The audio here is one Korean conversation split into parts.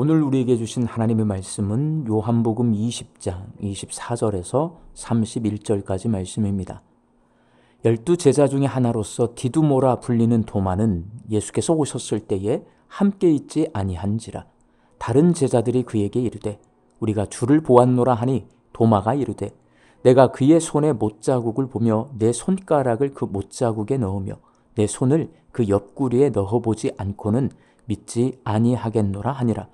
오늘 우리에게 주신 하나님의 말씀은 요한복음 20장 24절에서 31절까지 말씀입니다. 12 제자 중에 하나로서 디두모라 불리는 도마는 예수께서 오셨을 때에 함께 있지 아니한지라. 다른 제자들이 그에게 이르되 우리가 주를 보았노라 하니 도마가 이르되 내가 그의 손에 못자국을 보며 내 손가락을 그 못자국에 넣으며 내 손을 그 옆구리에 넣어보지 않고는 믿지 아니하겠노라 하니라.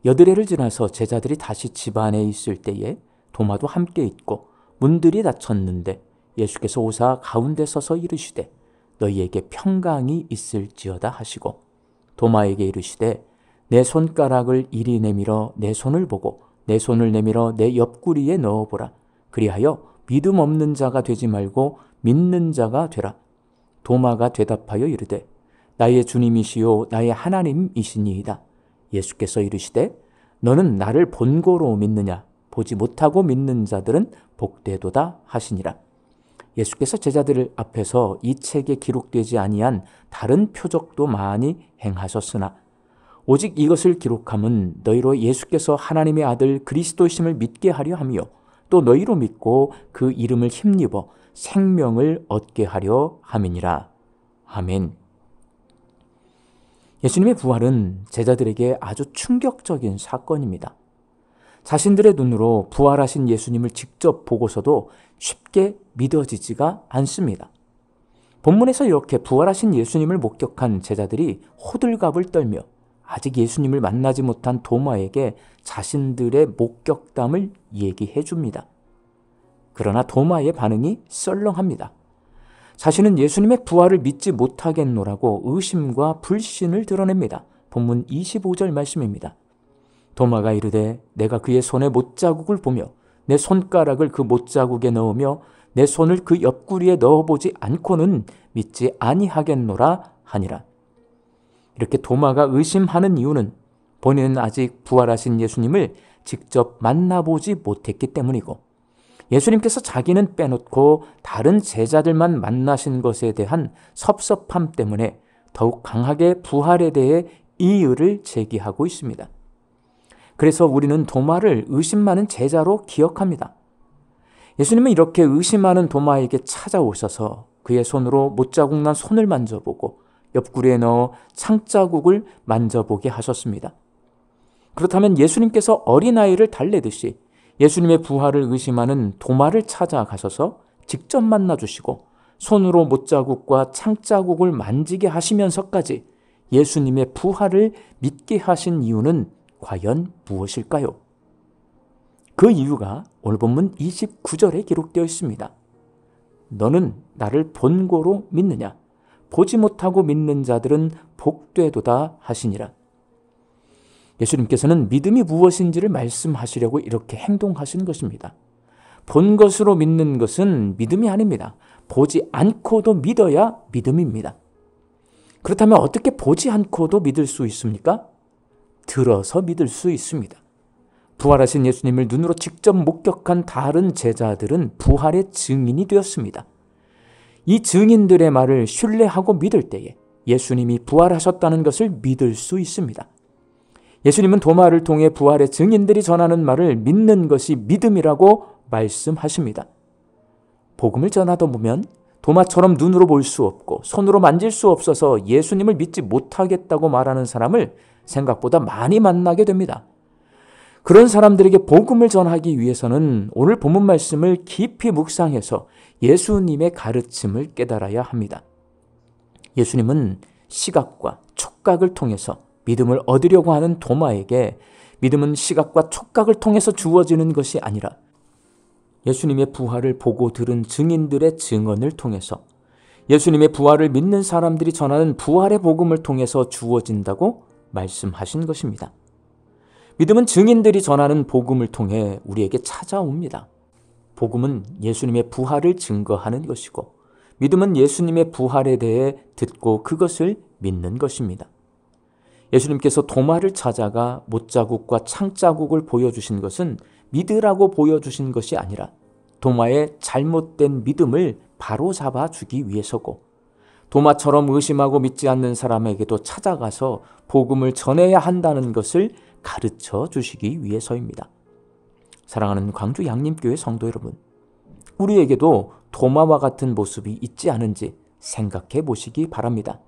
여드레를 지나서 제자들이 다시 집 안에 있을 때에 도마도 함께 있고 문들이 닫혔는데 예수께서 오사 가운데 서서 이르시되 너희에게 평강이 있을지어다 하시고 도마에게 이르시되 내 손가락을 이리 내밀어 내 손을 보고 내 손을 내밀어 내 옆구리에 넣어보라. 그리하여 믿음 없는 자가 되지 말고 믿는 자가 되라. 도마가 대답하여 이르되 나의 주님이시요 나의 하나님이시니이다. 예수께서 이르시되 너는 나를 본고로 믿느냐? 보지 못하고 믿는 자들은 복되도다 하시니라. 예수께서 제자들 앞에서 이 책에 기록되지 아니한 다른 표적도 많이 행하셨으나 오직 이것을 기록함은 너희로 예수께서 하나님의 아들 그리스도이심을 믿게 하려 하며 또 너희로 믿고 그 이름을 힘입어 생명을 얻게 하려 함이니라. 아멘. 예수님의 부활은 제자들에게 아주 충격적인 사건입니다. 자신들의 눈으로 부활하신 예수님을 직접 보고서도 쉽게 믿어지지가 않습니다. 본문에서 이렇게 부활하신 예수님을 목격한 제자들이 호들갑을 떨며 아직 예수님을 만나지 못한 도마에게 자신들의 목격담을 얘기해 줍니다. 그러나 도마의 반응이 썰렁합니다. 자신은 예수님의 부활을 믿지 못하겠노라고 의심과 불신을 드러냅니다. 본문 25절 말씀입니다. 도마가 이르되 내가 그의 손에 못자국을 보며 내 손가락을 그 못자국에 넣으며 내 손을 그 옆구리에 넣어보지 않고는 믿지 아니하겠노라 하니라. 이렇게 도마가 의심하는 이유는 본인은 아직 부활하신 예수님을 직접 만나보지 못했기 때문이고 예수님께서 자기는 빼놓고 다른 제자들만 만나신 것에 대한 섭섭함 때문에 더욱 강하게 부활에 대해 이의를 제기하고 있습니다. 그래서 우리는 도마를 의심 많은 제자로 기억합니다. 예수님은 이렇게 의심하는 도마에게 찾아오셔서 그의 손으로 못자국 난 손을 만져보고 옆구리에 넣어 창자국을 만져보게 하셨습니다. 그렇다면 예수님께서 어린아이를 달래듯이 예수님의 부활을 의심하는 도마를 찾아가셔서 직접 만나주시고 손으로 못자국과 창자국을 만지게 하시면서까지 예수님의 부활을 믿게 하신 이유는 과연 무엇일까요? 그 이유가 오늘 본문 29절에 기록되어 있습니다. 너는 나를 본고로 믿느냐? 보지 못하고 믿는 자들은 복되도다 하시니라. 예수님께서는 믿음이 무엇인지를 말씀하시려고 이렇게 행동하신 것입니다. 본 것으로 믿는 것은 믿음이 아닙니다. 보지 않고도 믿어야 믿음입니다. 그렇다면 어떻게 보지 않고도 믿을 수 있습니까? 들어서 믿을 수 있습니다. 부활하신 예수님을 눈으로 직접 목격한 다른 제자들은 부활의 증인이 되었습니다. 이 증인들의 말을 신뢰하고 믿을 때에 예수님이 부활하셨다는 것을 믿을 수 있습니다. 예수님은 도마를 통해 부활의 증인들이 전하는 말을 믿는 것이 믿음이라고 말씀하십니다. 복음을 전하다 보면 도마처럼 눈으로 볼 수 없고 손으로 만질 수 없어서 예수님을 믿지 못하겠다고 말하는 사람을 생각보다 많이 만나게 됩니다. 그런 사람들에게 복음을 전하기 위해서는 오늘 본문 말씀을 깊이 묵상해서 예수님의 가르침을 깨달아야 합니다. 예수님은 시각과 촉각을 통해서 믿음을 얻으려고 하는 도마에게 믿음은 시각과 촉각을 통해서 주어지는 것이 아니라 예수님의 부활을 보고 들은 증인들의 증언을 통해서 예수님의 부활을 믿는 사람들이 전하는 부활의 복음을 통해서 주어진다고 말씀하신 것입니다. 믿음은 증인들이 전하는 복음을 통해 우리에게 찾아옵니다. 복음은 예수님의 부활을 증거하는 것이고 믿음은 예수님의 부활에 대해 듣고 그것을 믿는 것입니다. 예수님께서 도마를 찾아가 못자국과 창자국을 보여주신 것은 믿으라고 보여주신 것이 아니라 도마의 잘못된 믿음을 바로잡아 주기 위해서고 도마처럼 의심하고 믿지 않는 사람에게도 찾아가서 복음을 전해야 한다는 것을 가르쳐 주시기 위해서입니다. 사랑하는 광주 양림교회 성도 여러분, 우리에게도 도마와 같은 모습이 있지 않은지 생각해 보시기 바랍니다.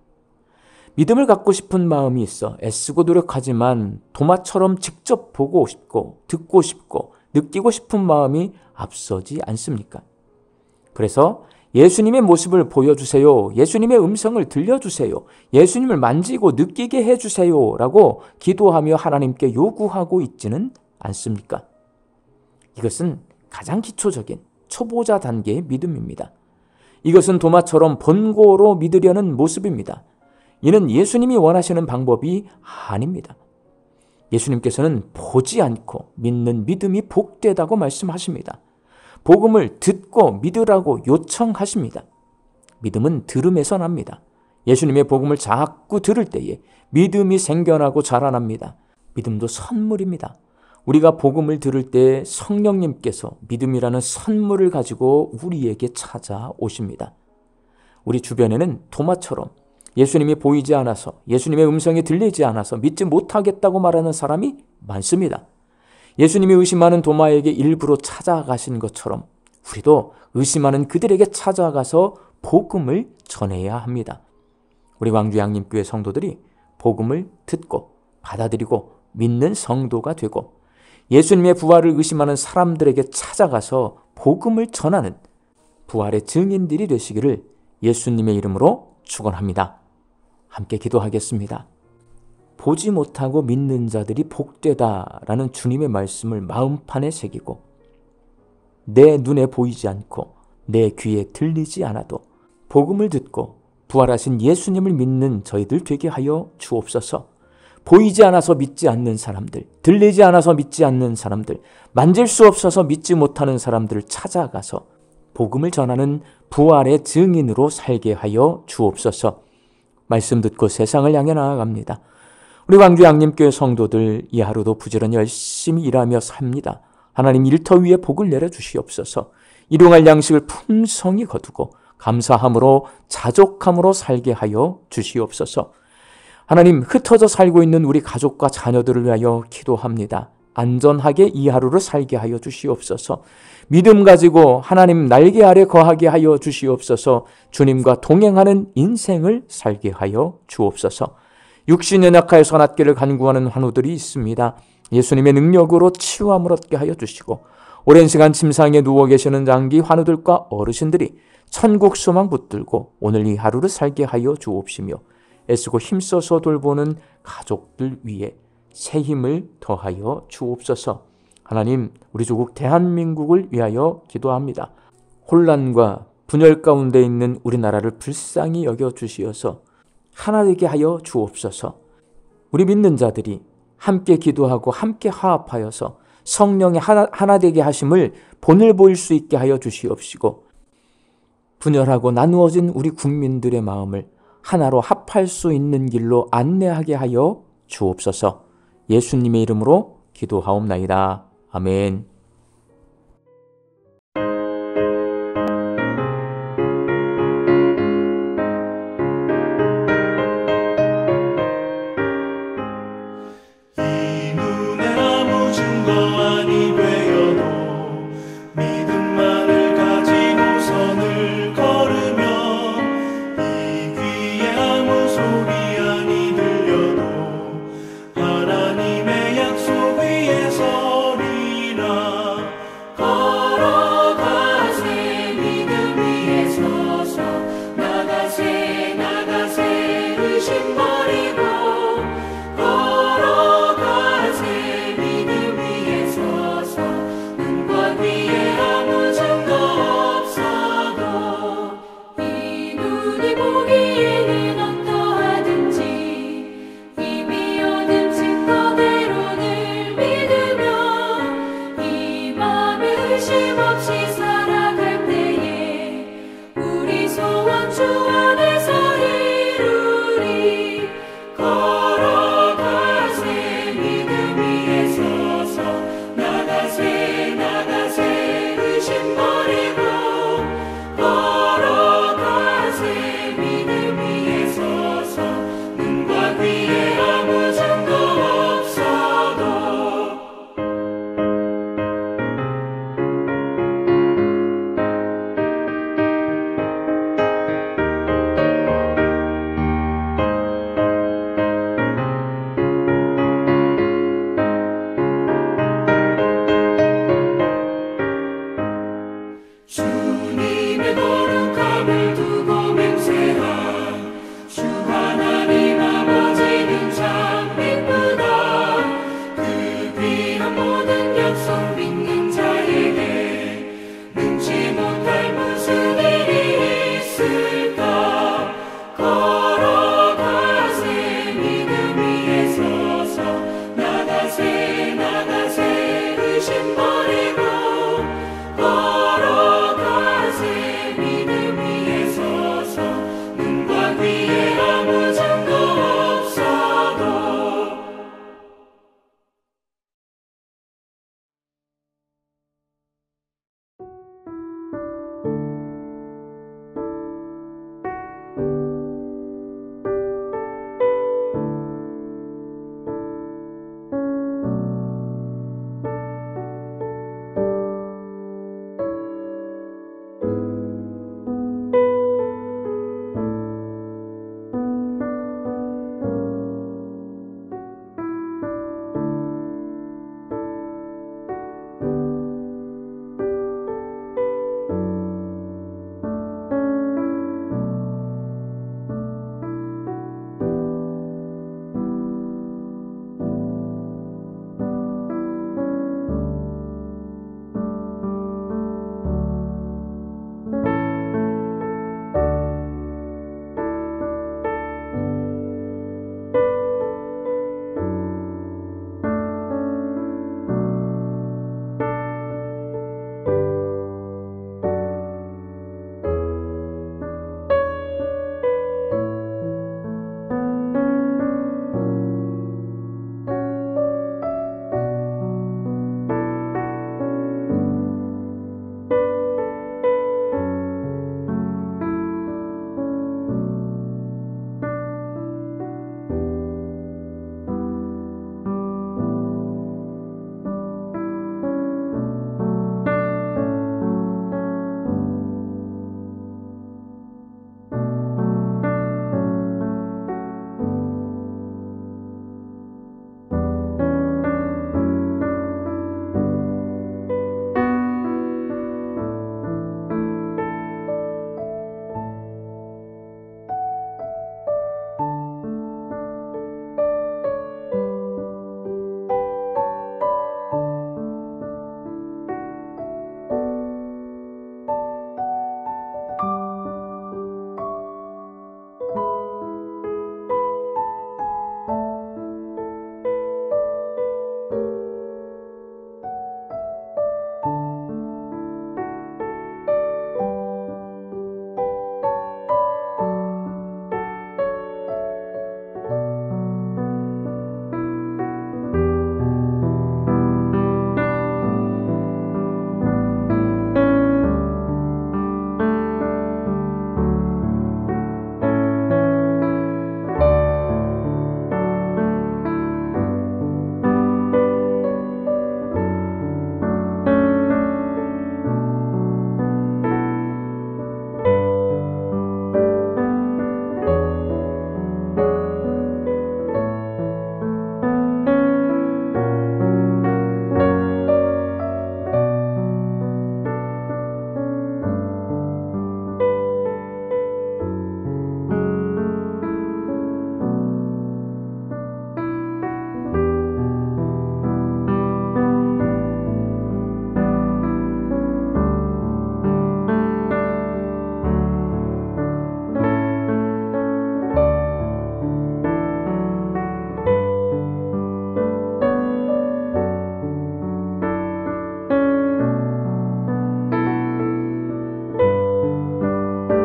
믿음을 갖고 싶은 마음이 있어 애쓰고 노력하지만 도마처럼 직접 보고 싶고 듣고 싶고 느끼고 싶은 마음이 앞서지 않습니까? 그래서 예수님의 모습을 보여주세요. 예수님의 음성을 들려주세요. 예수님을 만지고 느끼게 해주세요. 라고 기도하며 하나님께 요구하고 있지는 않습니까? 이것은 가장 기초적인 초보자 단계의 믿음입니다. 이것은 도마처럼 번고로 믿으려는 모습입니다. 이는 예수님이 원하시는 방법이 아닙니다. 예수님께서는 보지 않고 믿는 믿음이 복되다고 말씀하십니다. 복음을 듣고 믿으라고 요청하십니다. 믿음은 들음에서 납니다. 예수님의 복음을 자꾸 들을 때에 믿음이 생겨나고 자라납니다. 믿음도 선물입니다. 우리가 복음을 들을 때 성령님께서 믿음이라는 선물을 가지고 우리에게 찾아오십니다. 우리 주변에는 도마처럼 예수님이 보이지 않아서, 예수님의 음성이 들리지 않아서 믿지 못하겠다고 말하는 사람이 많습니다. 예수님이 의심하는 도마에게 일부러 찾아가신 것처럼 우리도 의심하는 그들에게 찾아가서 복음을 전해야 합니다. 우리 광주 양림교회 성도들이 복음을 듣고 받아들이고 믿는 성도가 되고 예수님의 부활을 의심하는 사람들에게 찾아가서 복음을 전하는 부활의 증인들이 되시기를 예수님의 이름으로 축원합니다. 함께 기도하겠습니다. 보지 못하고 믿는 자들이 복되다라는 주님의 말씀을 마음판에 새기고 내 눈에 보이지 않고 내 귀에 들리지 않아도 복음을 듣고 부활하신 예수님을 믿는 저희들 되게 하여 주옵소서. 보이지 않아서 믿지 않는 사람들, 들리지 않아서 믿지 않는 사람들, 만질 수 없어서 믿지 못하는 사람들을 찾아가서 복음을 전하는 부활의 증인으로 살게 하여 주옵소서. 말씀 듣고 세상을 향해 나아갑니다. 우리 광주 양림교회 성도들 이 하루도 부지런히 열심히 일하며 삽니다. 하나님 일터 위에 복을 내려주시옵소서. 일용할 양식을 풍성히 거두고 감사함으로 자족함으로 살게 하여 주시옵소서. 하나님, 흩어져 살고 있는 우리 가족과 자녀들을 위하여 기도합니다. 안전하게 이 하루를 살게 하여 주시옵소서. 믿음 가지고 하나님 날개 아래 거하게 하여 주시옵소서. 주님과 동행하는 인생을 살게 하여 주옵소서. 육신 연약하여 선악계를 간구하는 환우들이 있습니다. 예수님의 능력으로 치유함을 얻게 하여 주시고 오랜 시간 침상에 누워 계시는 장기 환우들과 어르신들이 천국 소망 붙들고 오늘 이 하루를 살게 하여 주옵시며 애쓰고 힘써서 돌보는 가족들 위에 새 힘을 더하여 주옵소서. 하나님, 우리 조국 대한민국을 위하여 기도합니다. 혼란과 분열 가운데 있는 우리나라를 불쌍히 여겨 주시어서 하나 되게 하여 주옵소서. 우리 믿는 자들이 함께 기도하고 함께 화합하여서 성령의 하나 되게 하심을 본을 보일 수 있게 하여 주시옵시고 분열하고 나누어진 우리 국민들의 마음을 하나로 합할 수 있는 길로 안내하게 하여 주옵소서. 예수님의 이름으로 기도하옵나이다. 아멘. 의심 없이 살아갈 때에 우리 소원 주와